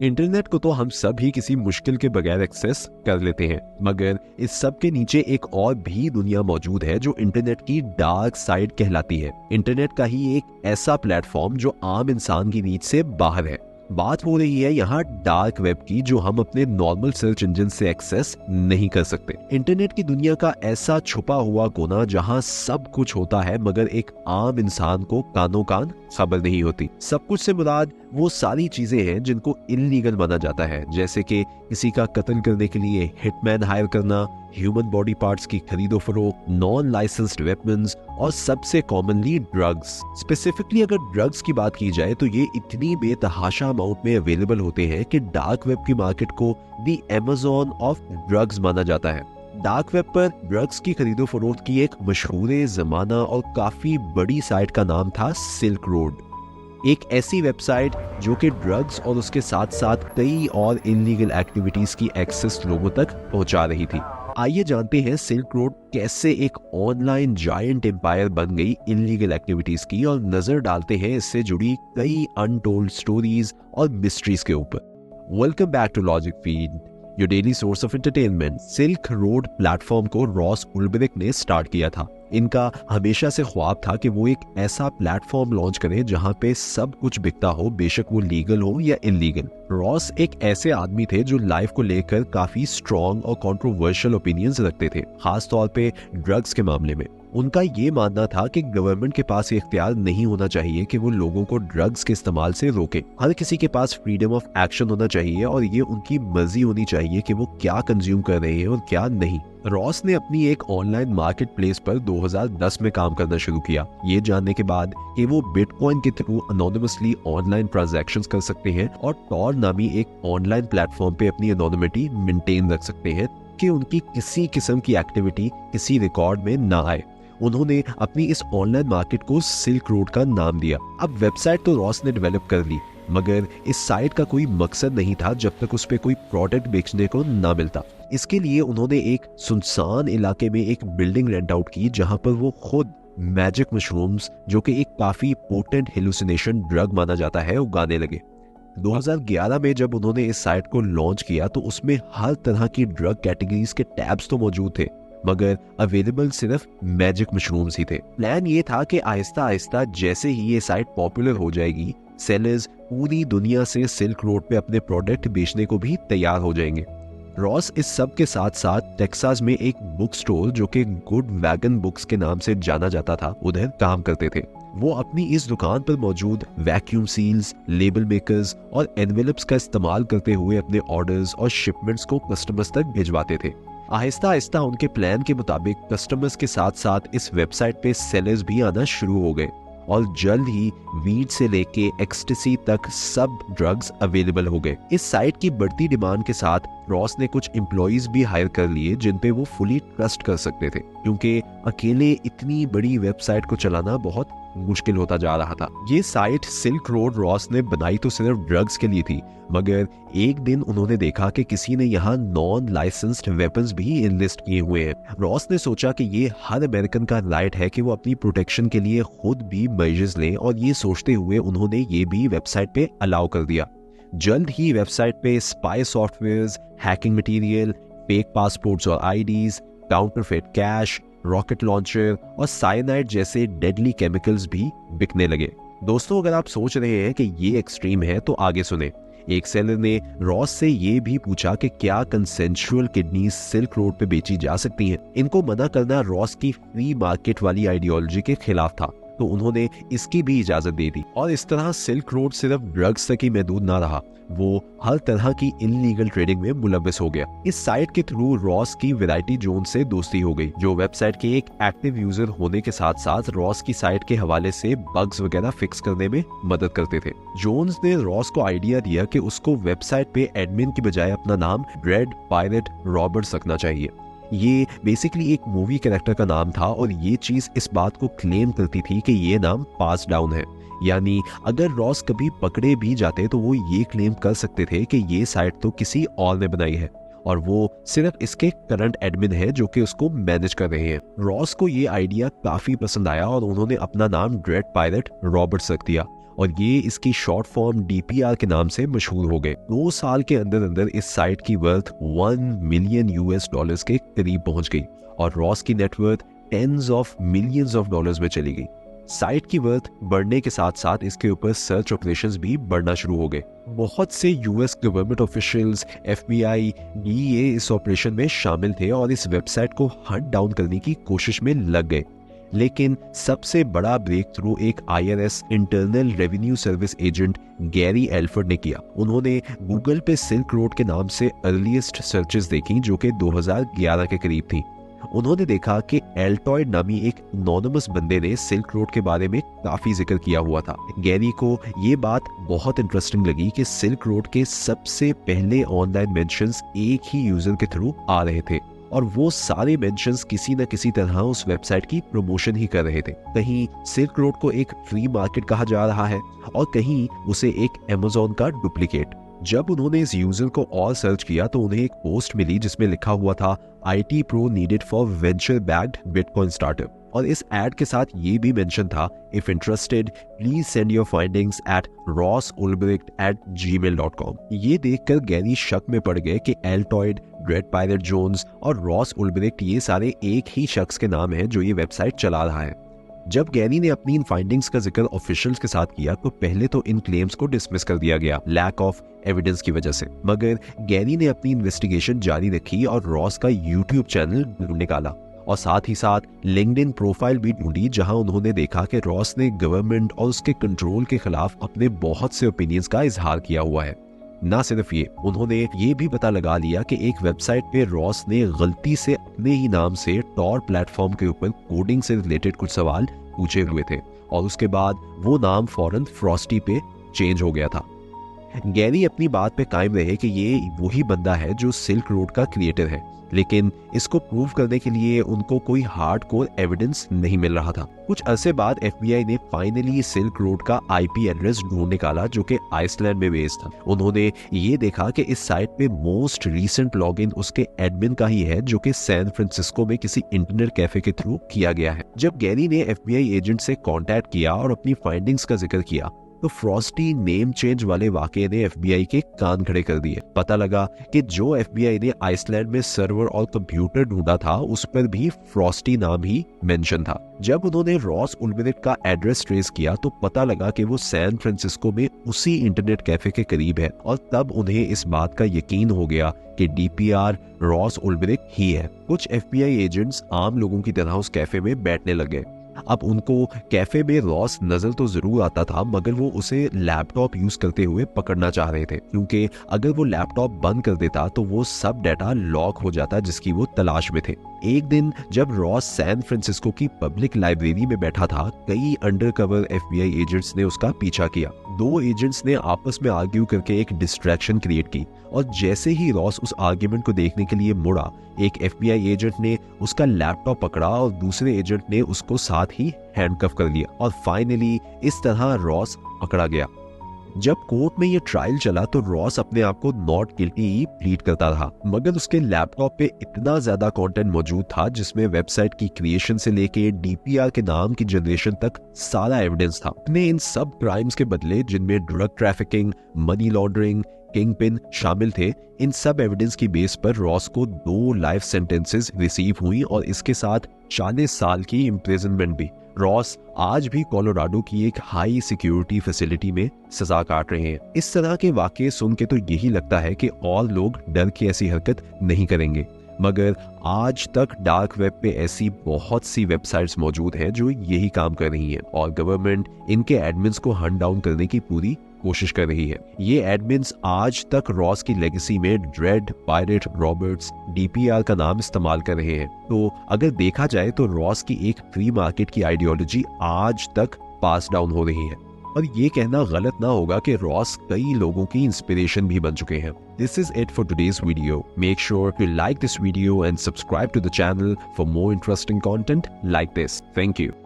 Internet को तो हम सब ही किसी मुश्किल के बगैर एक्सेस कर लेते हैं, मगर इस सब के नीचे एक और भी दुनिया मौजूद है जो इंटरनेट की डार्क साइड कहलाती है। इंटरनेट का ही एक ऐसा प्लेटफॉर्म जो आम इंसान की रीच से बाहर है। बात हो रही है यहाँ डार्क वेब की, जो हम अपने नॉर्मल सर्च इंजन से एक्सेस नहीं कर सकते। इंटरनेट की दुनिया का ऐसा छुपा हुआ कोना जहाँ सब कुछ होता है मगर एक आम इंसान को कानों कान खबर नहीं होती। सब कुछ से मुराद वो सारी चीजें हैं जिनको इल्लीगल माना जाता है, जैसे कि किसी का कत्ल करने के लिए हिटमैन हायर करना, ह्यूमन बॉडी पार्ट्स की खरीदो फरोख्त, नॉन लाइसेंस्ड वेपन्स और सबसे कॉमनली ड्रग्स। स्पेसिफिकली अगर ड्रग्स की बात की जाए तो ये इतनी बेतहाशा अमाउंट में अवेलेबल होते हैं कि डार्क वेब की मार्केट को दी अमेज़न ऑफ ड्रग्स माना जाता है। डार्क वेब पर ड्रग्स की खरीदो फरोख्त की एक मशहूर जमाना और काफी बड़ी साइट का नाम था सिल्क रोड। एक ऐसी वेबसाइट जो कि ड्रग्स और उसके साथ साथ कई और इलीगल एक्टिविटीज की एक्सेस लोगों तक पहुंचा रही थी। आइए जानते हैं सिल्क रोड कैसे एक ऑनलाइन जायंट एम्पायर बन गई इलीगल एक्टिविटीज की, और नजर डालते हैं इससे जुड़ी कई अनटोल्ड स्टोरीज और मिस्ट्रीज के ऊपर। Welcome back to logic feed, your daily source of entertainment. Silk road platform को रॉस उल्ब्रिक ने स्टार्ट किया था। इनका हमेशा से ख्वाब था कि वो एक ऐसा प्लेटफॉर्म लॉन्च करें जहां पे सब कुछ बिकता हो, बेशक वो लीगल हो या इलीगल। रॉस एक ऐसे आदमी थे जो लाइफ को लेकर काफी स्ट्रॉन्ग और कंट्रोवर्शियल ओपिनियंस रखते थे, खास तौर पे ड्रग्स के मामले में। उनका ये मानना था कि गवर्नमेंट के पास ये इख्तियार नहीं होना चाहिए कि वो लोगों को ड्रग्स के इस्तेमाल से रोके। हर किसी के पास फ्रीडम ऑफ एक्शन होना चाहिए और ये उनकी मर्जी होनी चाहिए कि वो क्या कंज्यूम कर रहे हैं और क्या नहीं। रॉस ने अपनी एक ऑनलाइन मार्केट प्लेस पर 2010 में काम करना शुरू किया, ये जानने के बाद कि वो बिटकॉइन के थ्रू अनोनिमसली ऑनलाइन ट्रांजैक्शंस कर सकते हैं और टॉर नामी एक ऑनलाइन प्लेटफॉर्म पे अपनी एनोनिमिटी मेंटेन रख सकते हैं कि उनकी किसी किस्म की एक्टिविटी किसी रिकॉर्ड में ना आए। उन्होंने अपनी इस ऑनलाइन मार्केट को सिल्क रोड का नाम दिया। अब वेबसाइट तो रॉस ने डेवलप कर ली, मगर इस साइट का कोई मकसद नहीं था जब तक उस पे कोई प्रोडक्ट बेचने को ना मिलता। इसके लिए उन्होंने एक सुनसान इलाके में एक बिल्डिंग रेंट आउट की जहां पर वो खुद मैजिक मशरूम्स, जो कि एक काफी पोटेंट हेलुसिनेशन ड्रग माना जाता है, उगाने लगे। 2011 में जब उन्होंने इस साइट को लॉन्च किया तो उसमें हर तरह की ड्रग कैटेगरीज के टैब्स तो मौजूद थे, मगर अवेलेबल सिर्फ मैजिक मशरूम्स ही थे। प्लान ये था कि आहिस्ता आहिस्ता जैसे ही ये साइट पॉपुलर हो जाएगी, सेलर्स पूरी दुनिया से सिल्क रोड पे अपने प्रोडक्ट बेचने को भी तैयार हो जाएंगे। रॉस इस सब के साथ साथ टेक्सास में एक बुक स्टोर जो कि गुड वैगन बुक्स के नाम से जाना जाता था, उधर काम करते थे। वो अपनी इस दुकान पर मौजूद वैक्यूम सील्स, लेबल मेकर्स और एनवेलप्स का इस्तेमाल करते हुए अपने ऑर्डर्स और शिपमेंट्स को कस्टमर्स तक भिजवाते थे। आहिस्ता आहिस्ता उनके प्लान के मुताबिक कस्टमर्स के साथ साथ इस वेबसाइट पे सेलर्स भी आना शुरू हो गए और जल्द ही वीड से लेके एक्सटेसी तक सब ड्रग्स अवेलेबल हो गए। इस साइट की बढ़ती डिमांड के साथ रॉस ने कुछ एम्प्लॉइज भी हायर कर लिए जिन पे वो फुली ट्रस्ट कर सकते थे, क्योंकि अकेले इतनी बड़ी वेबसाइट को चलाना बहुत मुश्किल होता जा रहा था। ये साइट सिल्क रोड रॉस ने बनाई तो सिर्फ ड्रग्स के लिए थी, मगर एक दिन उन्होंने देखा कि किसी ने यहाँ नॉन लाइसेंस्ड वेपन्स भी इनलिस्ट किए हुए हैं। रॉस ने सोचा कि ये हर अमेरिकन का राइट है कि वो अपनी प्रोटेक्शन के लिए खुद भी मेजर्स लें, और ये सोचते हुए उन्होंने ये भी वेबसाइट पे अलाउ कर दिया। जल्द ही वेबसाइट पे spy softwares, hacking material, fake passports और IDs, counterfeit cash, rocket launcher और साइनाइड जैसे डेडली केमिकल्स भी बिकने लगे। दोस्तों, अगर आप सोच रहे हैं कि ये एक्सट्रीम है तो आगे सुने। एक सेलर ने रॉस से ये भी पूछा कि क्या कंसेंशुअल किडनीज सिल्क रोड पे बेची जा सकती हैं। इनको मना करना रॉस की फ्री मार्केट वाली आइडियोलॉजी के खिलाफ था, तो उन्होंने इसकी भी इजाजत दे दी। और इस तरह सिल्क रोड सिर्फ ड्रग्स तक ही महदूद ना रहा, वो हर तरह की इलीगल ट्रेडिंग में मुलव्वस हो गया। इस साइट के थ्रू रॉस की वैरायटी जोन्स से दोस्ती हो गई, जो वेबसाइट के एक एक्टिव यूजर होने के साथ साथ रॉस की साइट के हवाले से बग्स वगैरह फिक्स करने में मदद करते थे। जोन्स ने रॉस को आइडिया दिया कि उसको वेबसाइट पे एडमिन की बजाय अपना नाम रेड पायरेट रॉबर्ट्स रखना चाहिए। ये बेसिकली एक मूवी कैरेक्टर का नाम था और ये चीज इस बात को क्लेम करती थी कि ये नाम पास डाउन है, यानी अगर रॉस कभी पकड़े भी जाते तो वो ये क्लेम कर सकते थे कि ये साइट तो किसी और ने बनाई है और वो सिर्फ इसके करंट एडमिन है जो कि उसको मैनेज कर रहे हैं। रॉस को ये आइडिया काफी पसंद आया और उन्होंने अपना नाम ड्रेड पायरेट रॉबर्ट्स रख दिया और ये इसकी शॉर्ट फॉर्म DPR के नाम से मशहूर हो गए। 2 साल के अंदर अंदर इस साइट की वर्थ $1 मिलियन के करीब पहुंच गई और रॉस की net worth tens of millions of dollars में चली गई। साइट की वर्थ बढ़ने के साथ साथ इसके ऊपर सर्च ऑपरेशंस भी बढ़ना शुरू हो गए। बहुत से US government officials, FBI, DEA इस ऑपरेशन में शामिल थे और इस वेबसाइट को हंट डाउन करने की कोशिश में लग गए। लेकिन सबसे बड़ा ब्रेक थ्रू एक IRS internal revenue service agent Gary Alford ने किया। उन्होंने गूगल पे सिल्क रोड के नाम से अर्लीस्ट सर्चेस देखी जो कि 2011 के करीब थी। उन्होंने देखा कि एल्टॉयड नामी एक एनोनिमस बंदे ने सिल्क रोड के बारे में काफी जिक्र किया हुआ था। गैरी को ये बात बहुत इंटरेस्टिंग लगी कि सिल्क रोड के सबसे पहले ऑनलाइन मेंशंस एक ही यूजर के थ्रू आ रहे थे और वो सारे मेंशंस किसी न किसी तरह उस वेबसाइट की प्रमोशन ही कर रहे थे। कहीं सिल्क रोड को एक फ्री मार्केट कहा जा रहा है और कहीं उसे एक Amazon का डुप्लीकेट। जब उन्होंने इस यूजर को और सर्च किया तो उन्हें एक पोस्ट मिली जिसमें लिखा हुआ था IT pro needed for venture backed bitcoin startup, और इस एड के साथ ये भी मेंशन था, if interested please send your findings at rossulbricht@gmail.com। ये देखकर गैरी शक में पड़ गए कि एल्टॉयड, ड्रेड पायरेट जोन्स और रॉस उल्ब्रिक्ट ये सारे एक ही शख्स के नाम हैं जो ये वेबसाइट चला रहा है। जब गैरी ने अपनी इन फाइंडिंग्स का जिक्र ऑफिशियल्स के साथ किया तो पहले तो इन क्लेम्स को डिसमिस कर दिया गया लैक ऑफ एविडेंस की वजह से, मगर गैरी ने अपनी इन्वेस्टिगेशन जारी रखी और रॉस का YouTube चैनल ढूंढ निकाला और साथ ही साथ लिंक्डइन प्रोफाइल भी ढूंढी जहां उन्होंने देखा कि रॉस ने गवर्नमेंट और उसके कंट्रोल के खिलाफ अपने बहुत से ओपिनियंस का इजहार किया हुआ है। ना सिर्फ ये, उन्होंने ये भी पता लगा लिया कि एक वेबसाइट पे रॉस ने गलती से अपने ही नाम से टॉर प्लेटफॉर्म के ऊपर कोडिंग से रिलेटेड कुछ सवाल पूछे हुए थे और उसके बाद वो नाम फौरन फ्रॉस्टी पे चेंज हो गया था। गैरी अपनी बात पे कायम रहे कि ये वही बंदा है जो सिल्क रोड का क्रिएटर है, लेकिन इसको प्रूव करने के लिए उनको कोई हार्डकोर एविडेंस नहीं मिल रहा था। कुछ अरसे बाद FBI ने फाइनली सिल्क रोड का IP एड्रेस ढूंढ निकाला जो कि आइसलैंड में बेस्ड था। उन्होंने ये देखा कि इस साइट पे मोस्ट रीसेंट लॉगिन उसके एडमिन का ही है जो कि सैन फ्रांसिस्को में किसी इंटरनेट कैफे के थ्रू किया गया है। जब गैरी ने FBI एजेंट से कांटेक्ट किया और अपनी फाइंडिंग्स का जिक्र किया तो फ्रॉस्टी नेम चेंज वाले वाकये ने FBI के कान खड़े कर दिए। पता लगा कि जो FBI ने आइसलैंड में सर्वर और कंप्यूटर ढूंढा था उस पर भी फ्रॉस्टी नाम ही मेंशन था। जब उन्होंने रॉस उल्ब्रिक्ट का एड्रेस ट्रेस किया तो पता लगा कि वो सैन फ्रांसिस्को में उसी इंटरनेट कैफे के करीब है और तब उन्हें इस बात का यकीन हो गया कि DPR रॉस उल्ब्रिक्ट ही है। कुछ FBI एजेंट्स आम लोगों की तरह उस कैफे में बैठने लगे। अब उनको कैफे में रॉस नजर तो जरूर आता था मगर वो उसे लैपटॉप यूज करते हुए पकड़ना चाह रहे थे, क्योंकि अगर वो लैपटॉप बंद कर देता तो वो सब डाटा लॉक हो जाता जिसकी वो तलाश में थे। एक दिन जब रॉस सैन फ्रांसिस्को की पब्लिक लाइब्रेरी में बैठा था, कई अंडरकवर FBI एजेंट्स ने उसका पीछा किया। 2 एजेंट्स ने आपस में आर्ग्यू करके एक डिस्ट्रैक्शन क्रिएट की और जैसे ही रॉस उस आर्ग्यूमेंट को देखने के लिए मुड़ा, एक FBI एजेंट ने उसका लैपटॉप पकड़ा और दूसरे एजेंट ने उसको साथ ही हैंडकफ कर लिया और फाइनली इस तरह रॉस पकड़ा गया। जब कोर्ट में ये ट्रायल चला तो रॉस अपने आप को नॉट गिल्टी ही प्लीड करता रहा, मगर उसके लैपटॉप पे इतना ज्यादा कंटेंट मौजूद था जिसमें वेबसाइट की क्रिएशन से लेके DPR के नाम की जनरेशन तक सारा एविडेंस था। अपने इन सब क्राइम्स के बदले, जिनमें drug trafficking, money laundering, kingpin शामिल थे, इन सब एविडेंस की बेस पर रॉस को 2 लाइफ सेंटेंसेस रिसीव हुई और इसके साथ 40 साल की इम्प्रिजनमेंट भी। रॉस आज भी कोलोराडो की एक हाई सिक्योरिटी फैसिलिटी में सजा काट रहे हैं। इस तरह के वाकये सुन के तो यही लगता है कि और लोग डर के ऐसी हरकत नहीं करेंगे, मगर आज तक डार्क वेब पे ऐसी बहुत सी वेबसाइट्स मौजूद हैं जो यही काम कर रही हैं और गवर्नमेंट इनके एडमिन्स को हंट डाउन करने की पूरी कोशिश कर रही है। ये एडमिन्स आज तक रॉस की लेगेसी में ड्रेड, पायरेट, रॉबर्ट्स, DPR का नाम इस्तेमाल कर रहे हैं। तो अगर देखा जाए तो रॉस की एक फ्री मार्केट की आइडियोलॉजी आज तक पास डाउन हो रही है और ये कहना गलत ना होगा कि रॉस कई लोगों की इंस्पिरेशन भी बन चुके हैं। This is it for today's video. Make sure to like this video and subscribe to the channel for more interesting content like this. Thank you.